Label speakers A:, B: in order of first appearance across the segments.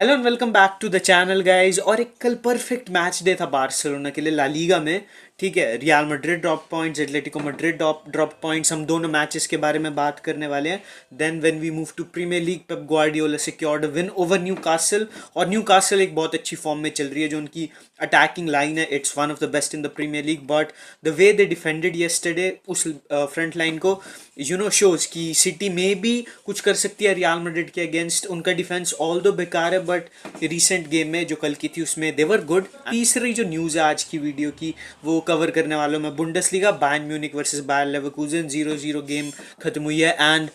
A: Hello and welcome back to the channel guys. और एक कल परफेक्ट मैच डे था बार्सिलोना के लिए ला लीगा में। ठीक है, Real Madrid drop points, Atletico Madrid drop points, हम दोनों मैचेस के बारे में बात करने वाले हैं। Then when we move to Premier League, Pep Guardiola secured a win over Newcastle. और न्यू कासल एक बहुत अच्छी फॉर्म में चल रही है। जो उनकी अटैकिंग लाइन है, it's one of the best in the Premier League. But the way they defended yesterday उस फ्रंट लाइन को शोज कि सिटी में भी कुछ कर सकती है रियल मैड्रिड के अगेंस्ट। उनका डिफेंस ऑल दो बेकार है, बट रिसेंट गेम में जो कल की थी उसमें देवर गुड। तीसरी जो न्यूज़ है आज की वीडियो की, वो कवर करने वालों में Bundesliga, Bayern Munich versus Bayer Leverkusen 0-0 game खत्म हुई है। And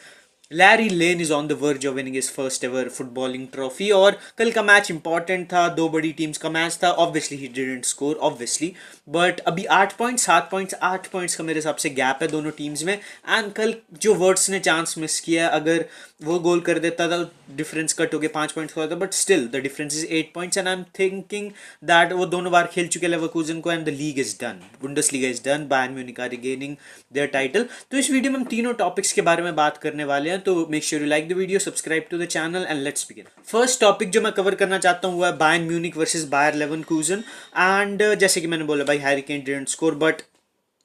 A: Harry Kane is on the verge of winning his first ever footballing trophy. और कल का मैच इंपॉर्टेंट था, दो बड़ी टीम्स का मैच था। Obviously he didn't score obviously, but अभी 8 पॉइंट्स 7 पॉइंट्स 8 पॉइंट्स का मेरे हिसाब से गैप है दोनों टीम्स में। एंड कल जो वर्ड्स ने चांस मिस किया, अगर वो गोल कर देता था डिफरेंस कट हो गया, 5 पॉइंट्स का होता, but still the difference is 8 points. And I am thinking that वो दोनों बार खेल चुके लेवरकुसेन को, and the league is done, Bundesliga is done, Bayern Munich are regaining their title. तो इस वीडियो में हम तीनों टॉपिक्स के बारे में बात करने वाले हैं, तो make sure you like the video, subscribe to the channel and let's begin. First topic जो मैं कवर करना चाहता हूँ वो है Bayern Munich versus Bayer Leverkusen. And जैसे कि मैंने बोला भाई, Harry Kane didn't score, but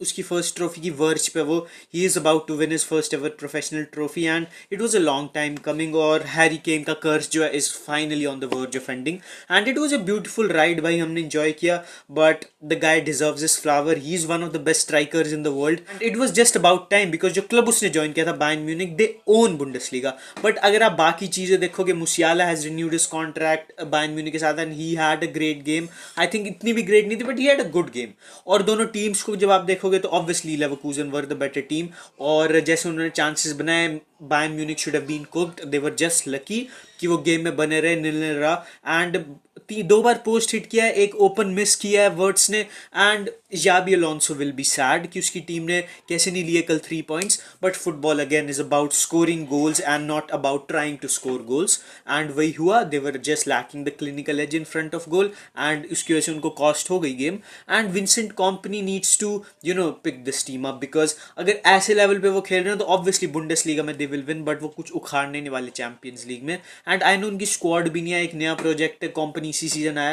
A: उसकी फर्स्ट ट्रॉफी की वर्ज पे वो ही is about to win his first ever professional trophy. And it was a long time coming, और हैरी केन का कर्स जो है is finally on the verge of ending. And it was a beautiful ride भाई, हमने enjoy किया। But the guy deserves his flower, he is one of the best strikers in the world. And it was just about time, because जो club उसने join किया था Bayern Munich, they own Bundesliga. But अगर आप बाकी चीज़ें देखोगे, Musiala has renewed his contract Bayern Munich के साथ, and he had a great game. I think इतनी भी ग्रेट नहीं थी, but he had a good game. और दोनों टीम्स को जब आप देखोगे तो obviously Leverkusen were the better team. और जैसे उन्होंने चांसेस बनाए, Bayern Munich should have been cooked, they were just lucky कि वो गेम में बने रहे, निल रहा। एंड दो बार पोस्ट हिट किया है, एक ओपन मिस किया है वर्ड्स ने। And Xabi Alonso will be sad कि उसकी टीम ने कैसे नहीं लिए कल 3 points. But football again is about scoring goals and not about trying to score goals. And वही हुआ, they were just lacking the clinical edge in front of goal, and उसकी वजह से उनको कॉस्ट हो गई game. And Vincent Kompany needs to pick this team up, because अगर ऐसे लेवल पे वो खेल रहे हैं तो ऑब्वियसली बुंडसलीगा में दे विल विन, बट वो कुछ उखाड़ने नहीं वाले चैंपियंस लीग में। एंड आई नो उनकी स्क्वाड भी नहीं है, एक नया प्रोजेक्ट है, कंपनी इसी सीजन आया।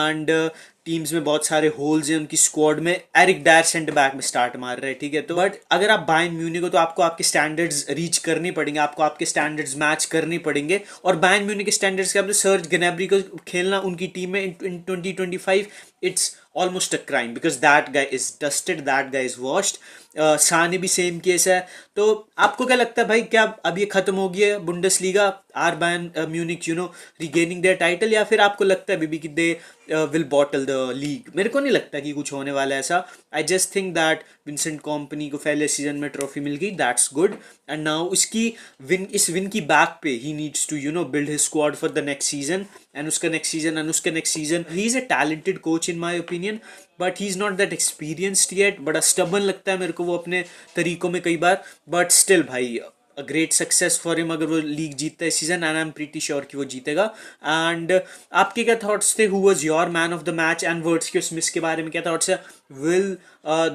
A: एंड टीम्स में बहुत सारे होल्स हैं उनकी स्क्वाड में। एरिक डायर सेंटर बैक में स्टार्ट मार रहे हैं, ठीक है। तो बट अगर आप बायर्न म्यूनिक हो तो आपको आपके स्टैंडर्ड्स रीच करनी पड़ेंगे, आपको आपके स्टैंडर्ड्स मैच करने पड़ेंगे। और बायर्न म्यूनिक के स्टैंडर्ड्स के आपने सर्ज ग्नैब्री को खेलना उनकी टीम में in 2025, it's almost a crime, because that guy is dusted, that guy is washed. Sane भी सेम केस है। तो आपको क्या लगता है भाई, क्या अब ये खत्म हो गया है Bundesliga? Are Bayern Munich regaining their title, या फिर आपको लगता है अभी कि they will bottle the league? मेरे को नहीं लगता कि कुछ होने वाला है ऐसा। I just think that Vincent Kompany को पहले सीजन में ट्रॉफी मिल गई, दैट्स गुड। एंड नाउ इस विन की बैक पे he needs to build his squad for the next season, and उसका नेक्स्ट सीजन, एंड उसका next season. He is a talented coach in my opinion, but he is not that experienced yet. बड़ा stubborn लगता है मेरे को वो अपने तरीकों में कई बार, बट स्टिल भाई a great success for him अगर वो लीग जीतता है season, and I am pretty sure कि वो जीतेगा। एंड आपके क्या थॉट्स थे? Who was your man of the match? And words के उस मिस के बारे में क्या थॉट्स है? Will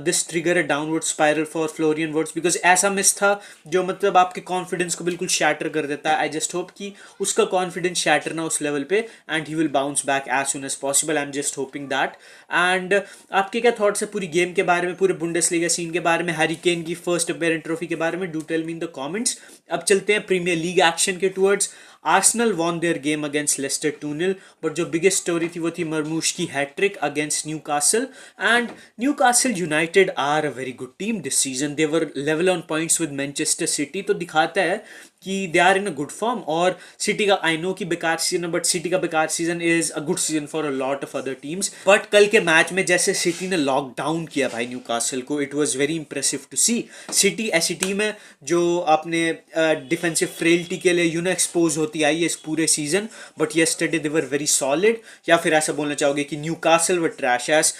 A: this trigger a downward spiral for Florian words? Because ऐसा मिस था जो मतलब आपके कॉन्फिडेंस को बिल्कुल शैटर कर देता है। आई जस्ट होप कि उसका कॉन्फिडेंस शैटर ना उस लेवल पे, and he will bounce back as soon as possible. I am just hoping that. And आपके क्या थॉट्स है पूरी गेम के बारे में, पूरे बुंडेसलीगा सीन के बारे में, हैरी केन की फर्स्ट अपेरेंट ट्रॉफी के बारे में? Do tell me in the comments. अब चलते हैं प्रीमियर लीग एक्शन के towards. Arsenal won their game against Leicester 2-0, but जो बिगेस्ट स्टोरी थी वो थी मरमूश की hattrick against Newcastle. And Newcastle United are a very good team this season, they were level on points with Manchester City, तो दिखाता है कि they are in a good form. और City का I know कि बेकार season है, but city का बेकार season is a good season for a lot of other teams. But कल के मैच में जैसे सिटी ने लॉकडाउन किया भाई न्यू कासल को, it was very impressive to see. City ऐसी टीम है जो अपने डिफेंसिव फ्रेलिटी के लिए एक्सपोज होती आई है इस पूरे season, but yesterday they were very solid. या फिर ऐसा बोलना चाहोगे कि न्यू कासल वर ट्रैश एस?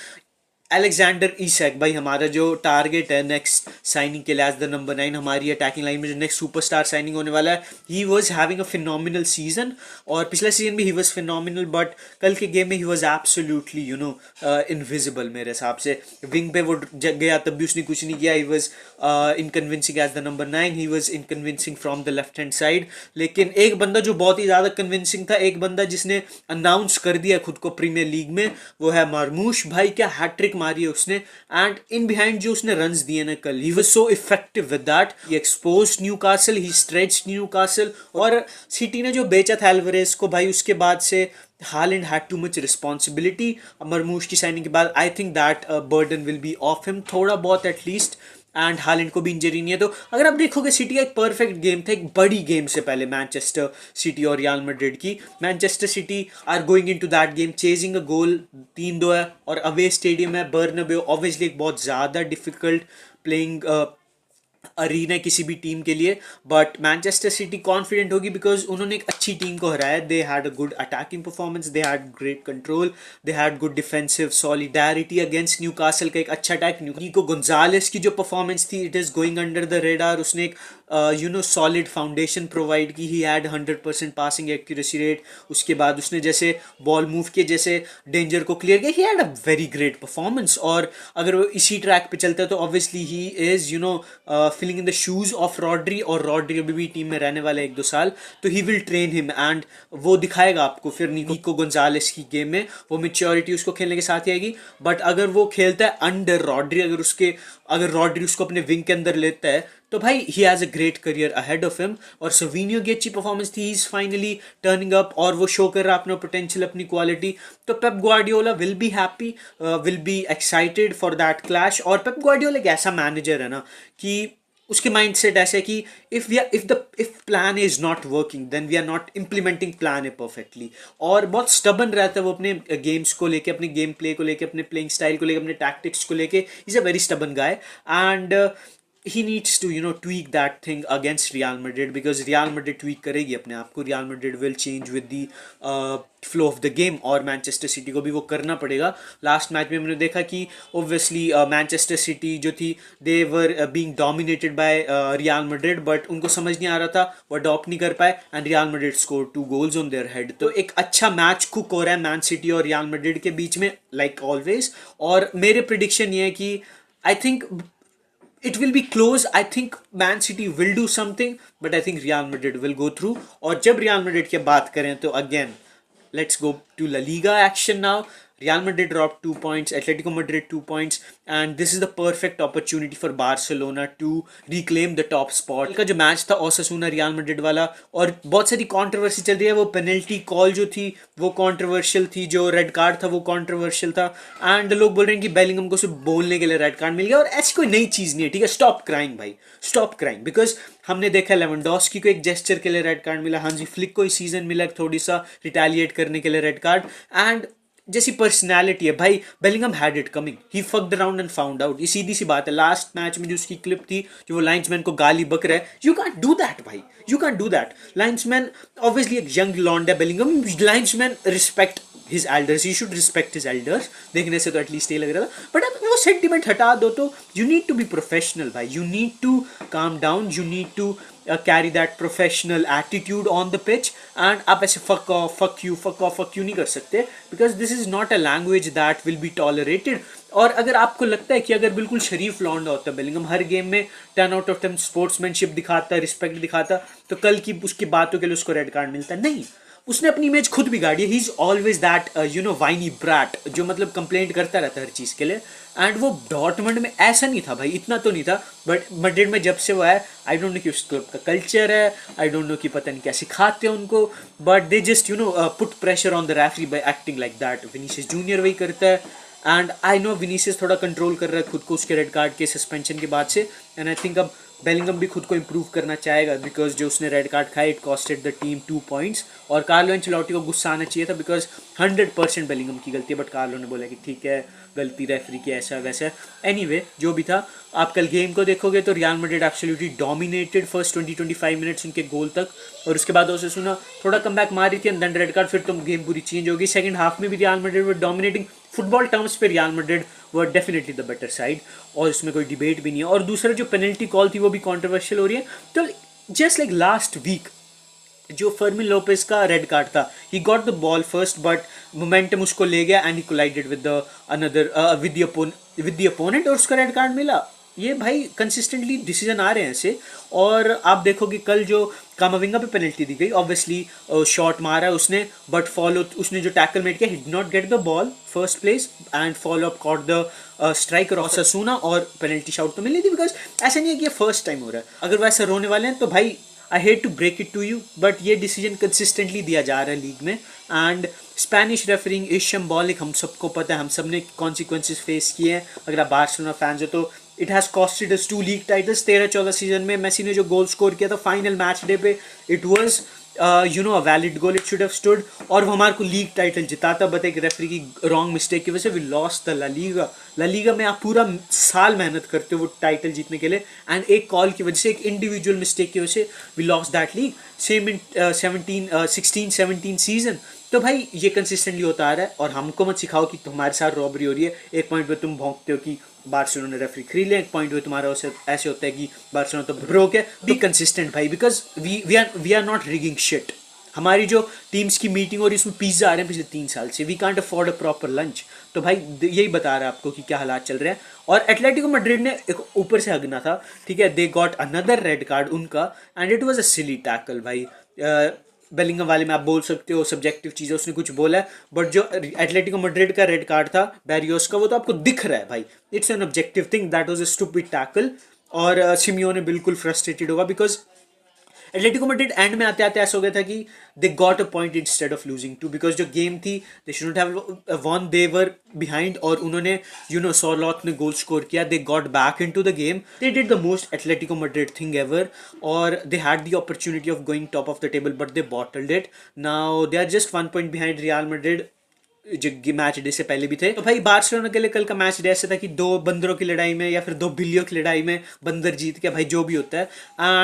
A: अलेक्जेंडर इसैक भाई, हमारा जो टारगेट है नेक्स्ट साइनिंग के लिए एज द नंबर 9, हमारी अटैकिंग लाइन में जो नेक्स्ट सुपरस्टार साइनिंग होने वाला है, he was having a phenomenal season, और पिछला सीजन भी ही वाज फिनोमिनल, बट कल के गेम में ही वाज एब्सोल्युटली इनविजिबल मेरे हिसाब से। विंग पे वो गया तब भी उसने कुछ नहीं किया, he was unconvincing as the number 9, he was unconvincing from the left hand side. लेकिन एक बंदा जो बहुत ही ज़्यादा कन्विंसिंग था, एक बंदा जिसने अनाउंस कर दिया खुद को प्रीमियर लीग में, वो है मरमूश भाई। क्या हैट्रिक मारी है उसने, एंड इन बिहाइंड जो उसने रन्स दिए ना कल, he was so effective with that. He exposed Newcastle, he stretched Newcastle. और सिटी ने जो बेचा था एल्वारेज को भाई, उसके बाद से Haaland had too much responsibility. Marmoush की साइनिंग के बाद I think that burden will be off him थोड़ा बहुत एटलीस्ट, एंड हालैंड को भी इंजरी नहीं है। तो अगर आप देखोगे सिटी का एक परफेक्ट गेम था, एक बड़ी गेम से पहले मैनचेस्टर सिटी और रियल मैड्रिड की। Manchester City are going into that game chasing a goal, 3-2 है और अवे स्टेडियम है बर्नबेउ, ऑब्वियसली एक बहुत ज़्यादा डिफिकल्ट प्लेइंग अरीना किसी भी टीम के लिए। बट मैनचेस्टर सिटी कॉन्फिडेंट होगी बिकॉज उन्होंने एक अच्छी टीम को हराया। They had a good attacking performance, they had great control, they had good defensive solidarity against Newcastle का एक अच्छा अटैक। निको गोंजालेस की जो परफॉर्मेंस थी, it is going under the radar. उसने एक सॉलिड फाउंडेशन प्रोवाइड की। He had 100% passing accuracy rate. उसके बाद उसने जैसे बॉल मूव किए, जैसे डेंजर को क्लियर किया, he had a very great performance. और अगर वो इसी ट्रैक पे चलता है तो obviously he is filling in the shoes of Rodri, और रॉड्री अभी भी टीम में रहने वाला है 1-2 साल, तो he will train him and वो दिखाएगा आपको फिर निको गोंजालेस की गेम में वो मेच्योरिटी उसको खेलने के साथ ही आएगी। बट अगर वो खेलता है अंडर रॉड्री, अगर रॉड्री उसको अपने विंग के अंदर लेता है, तो भाई he has a great career ahead of him. और सवीनियो की अच्छी परफॉर्मेंस थी, he is finally turning up और वो शो कर रहा है अपना पोटेंशियल, अपनी क्वालिटी। तो Pep Guardiola will be happy, will be excited for that clash. और पेप ग्वार्डियोला एक ऐसा मैनेजर है ना कि उसके माइंड सेट ऐसे है कि if plan is not working then we are not implementing plan A perfectly. और बहुत स्टबन रहता है वो अपने गेम्स को लेके, अपने गेम प्ले को लेके, अपने प्लेइंग स्टाइल को लेके, अपने टैक्टिक्स को लेके। Is a very stubborn guy and he needs to tweak that thing against Real Madrid, because Real Madrid tweak करेगी अपने आप को, Real Madrid will change with the flow of the game, और मैनचेस्टर सिटी को भी वो करना पड़ेगा। लास्ट मैच में हमने देखा कि ऑब्वियसली मैनचेस्टर सिटी जो थी they were being dominated by Real Madrid, but उनको समझ नहीं आ रहा था, वो अडॉप्ट नहीं कर पाए and Real Madrid score 2 goals on their head. तो एक अच्छा मैच कुक हो रहा है मैन सिटी और रियल मैड्रिड के बीच में, लाइक ऑलवेज। और मेरे प्रिडिक्शन ये है कि I think it will be close. I think Man City will do something, but I think Real Madrid will go through. और जब Real Madrid की बात करें तो again let's go to La Liga action now. Real Madrid dropped 2 points, Atletico Madrid 2 points, and this is the perfect opportunity for Barcelona to reclaim the top spot. का जो match था ओसासुना real Madrid वाला, और बहुत सारी controversy चल रही है। वो पेनल्टी कॉल जो थी वो कंट्रोवर्शियल थी, जो रेड कार्ड था वो कंट्रोवर्शियल था, एंड लोग बोल रहे हैं कि बेलिंगम को सिर्फ बोलने के लिए रेड कार्ड मिल गया, और ऐसी कोई नई चीज़ नहीं है। ठीक है, स्टॉप क्राइंग भाई, स्टॉप क्राइंग, बिकॉज हमने देखा लेवेंडोस्की को एक जेस्चर के लिए रेड कार्ड मिला, हांजी फ्लिक को इस सीजन मिला थोड़ी सा रिटेलिएट करने के लिए रेड कार्ड, एंड जैसी पर्सनैलिटी है भाई, Bellingham had it coming, he fucked around and found out. ये सीधी सी बात है। लास्ट मैच में जो उसकी क्लिप थी, जो वो लाइन्समैन को गाली बक रहा है, यू कैंट डू दैट भाई, you can't do that. Linesman obviously एक यंग लॉन्ड है Bellingham, linesman respect his elders, he should respect his elders. देखने से तो एटलीस्ट ये लग रहा था, बट अब वो सेंटिमेंट हटा दो तो you need to be professional भाई, you need to calm down, you need to carry that professional attitude on the pitch, and आप ऐसे fuck off, fuck you नहीं कर सकते, because this is not a language that will be tolerated. और अगर आपको लगता है कि अगर बिल्कुल शरीफ लौंडा होता है बेलिंगम, हर गेम में 10 out of 10 स्पोर्ट्समैनशिप दिखाता, रिस्पेक्ट दिखाता, तो कल की उसकी बातों के लिए उसको रेड कार्ड मिलता नहीं। उसने अपनी इमेज खुद बिगाड़ी है। He is always that whiny brat, जो मतलब कंप्लेंट करता रहता है हर चीज़ के लिए। एंड वो डॉर्टमंड में ऐसा नहीं था भाई, इतना तो नहीं था, बट मैड्रिड में जब से वो है, आई डोंट नो कि उस क्लब का कल्चर है, आई डोंट नो कि पता नहीं क्या सिखाते हैं उनको, but they just put pressure on the referee bye acting like that. Vinicius junior वही करता है, एंड आई नो विनीसियस थोड़ा कंट्रोल कर रहा है खुद को उसके रेड कार्ड के सस्पेंशन के बाद से, एंड आई थिंक अब बेलिंगम भी खुद को इम्प्रूव करना चाहेगा, बिकॉज जो उसने रेड कार्ड खाया it costed the team 2 points। और कार्लो एंचेलोटी को गुस्सा आना चाहिए था, बिकॉज 100% बेलिंगम की गलती है, बट कार्लो ने बोला कि ठीक है गलती रेफरी की, ऐसा वैसा। एनीवे जो भी था, आप कल गेम को देखोगे तो real Madrid absolutely dominated first 20-25 minutes उनके गोल तक, और उसके बाद ओसासुना थोड़ा कमबैक मारी थी, एंड देन रेड कार्ड, फिर तो गेम पूरी चेंज होगी। सेकंड हाफ में भी रियल मैड्रिड वर डोमिनेटिंग, फुटबॉल टर्म्स पे real Madrid were definitely the better side, और इसमें कोई डिबेट भी नहीं है। और दूसरा जो पेनल्टी कॉल थी वो भी कॉन्ट्रोवर्शियल हो रही है। तो जस्ट लाइक लास्ट वीक जो फर्मिन लोपेस का रेड कार्ड था, he got the ball first but momentum उसको ले गया and he collided with the another with the opponent और उसका रेड कार्ड मिला। ये भाई कंसिस्टेंटली डिसीजन आ रहे हैं ऐसे। और आप देखोगे कल जो कामाविंगा पे पेनल्टी दी गई, ऑब्वियसली शॉट मारा है उसने, बट फॉलो उसने जो टैकल मेड किया, ही did not get the ball first place and follow up caught the striker of Osasuna, और पेनल्टी शॉट तो मिली थी। बिकॉज ऐसा नहीं है कि ये फर्स्ट टाइम हो रहा है। अगर वैसे रोने वाले हैं तो भाई I hate to break it to you, but ये डिसीजन कंसिस्टेंटली दिया जा रहा है लीग में। And Spanish refereeing is shambolic, हम सबको पता है, हम सब ने कॉन्सिक्वेंसेज फेस किए हैं। अगर आप बार्सिलोना फैंस हो तो it has costed us 2 league titles. 13-14 season में मेसी ने जो गोल स्कोर किया था फाइनल मैच डे पे, it was you know a valid goal, it should have stood, और वो हमारे को लीग टाइटल जिताता। बट एक रेफरी की रॉन्ग मिस्टेक की वजह से we lost the La Liga. La Liga में आप पूरा साल मेहनत करते हो वो टाइटल जीतने के लिए, एंड एक कॉल की वजह से, एक इंडिविजुअल मिस्टेक की वजह से we lost that league. Same in 16-17 season. तो भाई ये कंसिस्टेंटली होता आ रहा है, और हमको मत सिखाओ कि तुम्हारे साथ रॉबरी हो रही है। एक पॉइंट पे तुम भौंकते हो कि बार्सिलोना ने रेफरी खरीद लिया, एक पॉइंट पे तुम्हारा ऐसे होता है कि बार्सिलोना तो ब्रोक है। बी कंसिस्टेंट भाई, because we are not rigging shit. हमारी जो टीम्स की मीटिंग हो रही है उसमें पिज्जा आ रहे हैं पिछले 3 साल से। We can't afford a proper lunch. तो भाई यही बता रहा है आपको कि क्या हालात चल रहे हैं। और एटलेटिको मैड्रिड ने एक ऊपर से हगना था, ठीक है, they got another red card उनका, and it was a silly tackle भाई। बेलिंगम वाले में आप बोल सकते हो सब्जेक्टिव चीज़ है, उसने कुछ बोला है, बट जो एटलेटिको मैड्रिड का रेड कार्ड था बैरियोस का, वो तो आपको दिख रहा है भाई। It's an objective thing, that was a stupid tackle. और सिमियोने बिल्कुल फ्रस्ट्रेटेड होगा, बिकॉज एटलेटिको मैड्रिड एंड में आते आते ऐसा हो गया था कि they got a point instead of losing two, because जो गेम थी they should not have won, they were behind, और उन्होंने यू नो सॉलॉथ ने गोल स्कोर किया, they got back into the game, they did the most Atletico Madrid thing ever, और they had the opportunity of going top of the table but they bottled it. Now they are just 1 point behind Real Madrid, जो match day से पहले भी थे। तो भाई Barcelona के लिए कल का मैच डे ऐसा था कि 2 बंदरों की लड़ाई में या फिर 2 बिल्लियों की लड़ाई में बंदर जीत गया भाई, जो भी होता है।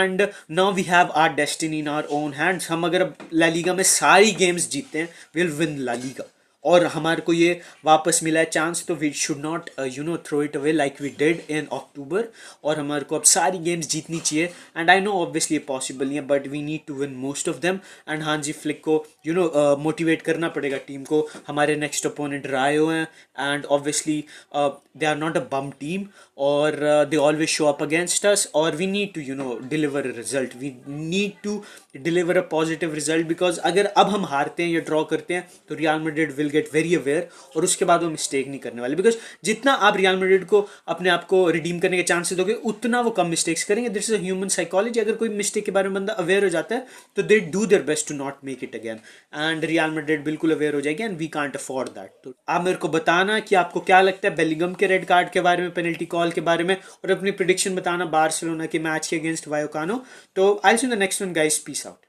A: And now we have our destiny in our own hands. हम अगर ला लीगा में सारी गेम्स जीतते हैं, विल विन ला लीगा, और हमारे को ये वापस मिला है चांस, तो we should not you know throw it away like we did in October. और हमारे को अब सारी गेम्स जीतनी चाहिए, एंड आई नो ऑब्वियसली ये पॉसिबल नहीं है, but we need to win most of them. And हाँ जी, फ्लिक को यू नो मोटिवेट करना पड़ेगा टीम को। हमारे नेक्स्ट अपोनेंट रायो हैं, and obviously they are not a bum team, और they always show up against us, और we need to you know deliver a result, we need to deliver a positive result. Because अगर अब हम हारते हैं या draw करते हैं तो real Madrid will get very aware, और उसके बाद वो मिस्टेक नहीं करने वाले। बिकॉज जितना आप रियल मैड्रिड को अपने आप को रिडीम करने के चांसेस दोगे, उतना वो कम मिस्टेक्स करेंगे। This is a human psychology. अगर कोई मिस्टेक के बारे में बंदा अवेयर हो जाता है तो they do their best to not make it again, and Real Madrid बिल्कुल अवेयर हो जाएगी, and we can't afford that. तो आप मेरे को बताना कि आपको क्या लगता है बेलिंगम के रेड कार्ड के बारे में, पेनल्टी कॉल के बारे में, और अपनी प्रिडिक्शन बताना बार्सिलोना के मैच के अगेंस्ट वायोकानो। तो I will see you in the next one guys, peace out.